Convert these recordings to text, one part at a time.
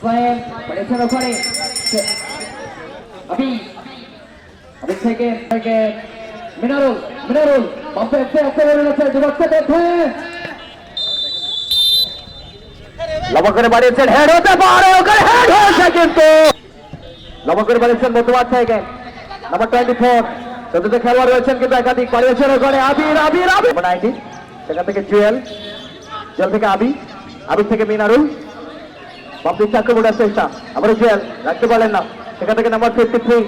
Ismail, parecer ওখানে अभी থেকে মিনারুল বাপে এসে রয়েছে যুবককে দেখে লম্বা করে বাড়িয়েছেন হেড হতে পারে ওখানে হেড হয়েছে কিন্তু লম্বা করে বাড়িয়েছেন মতবাদ থেকে নাম্বার 24 চতুর্থ খেলোয়াড় রয়েছেন কিন্তু একাধিক বাড়িয়েছেন ওখানে আবির নাইটি সেখান থেকে জুয়েল থেকে আবির থেকে মিনারুল বাপি আক্রমণের চেষ্টা আবার জুয়েল রাখতে পারলেন না সেখান থেকে নাম্বার 53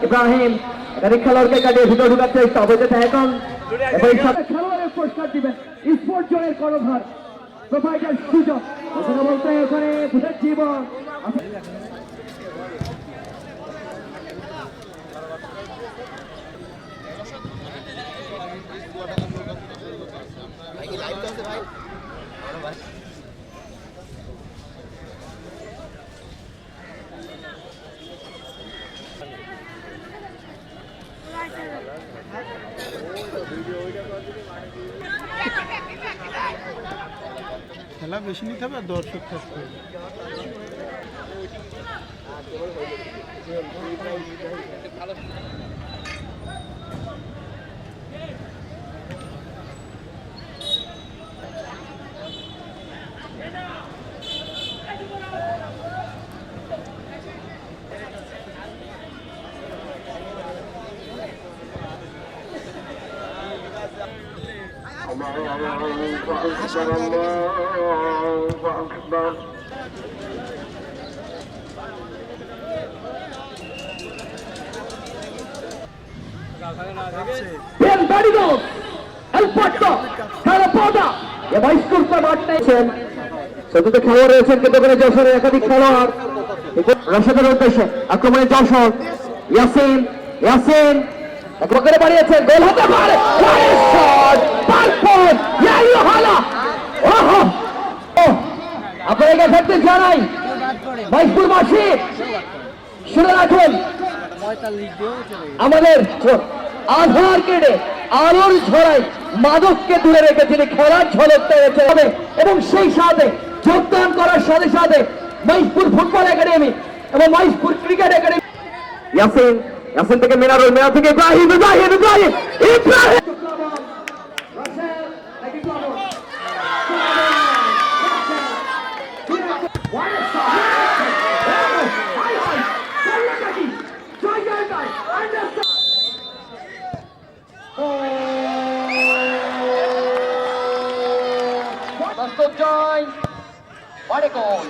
ইব্রাহিম একাধিক খেলোয়াড়কে কাটিয়ে ভিতরে ঢুকার চেষ্টা অবৈধ এখন খেলোয়াড়ের পুরস্কার দিবেন স্পোর্ট জয়ের কর্ণধার প্রোভাইডার সুযোগ কথা বলতে ওখানে ভূতের জীবন খেলা বেশি নিতে হবে আর দর্শক থাকতে হবে Bienvenidos al puerto de la Poda de Maiskurta Martin. চতুর্থ খেলোয়াড় রয়েছেন কিন্তু এখানে যশোরের একাধিক খেলোয়াড় রশিদের উদ্দেশ্যে আক্রমণে যশোর ইয়াসিন একবারে বাড়িয়েছেন গোল হতে পারে আপনাকে ফেরতে জানাই মাইসপুরবাসী শুনে রাখুন আমাদের আধার কেড়ে আলোর ছড়াই মাদককে দূরে রেখে তিনি খেলার ঝলক পেয়েছে এবং সেই সাথে যোগদান করার সাথে সাথে মাইসপুর ফুটবল একাডেমি এবং মাইসপুর ক্রিকেট একাডেমি ইয়াসিন থেকে মিনারুল থেকে ইব্রাহিম জয় গোল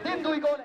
3-2 গোল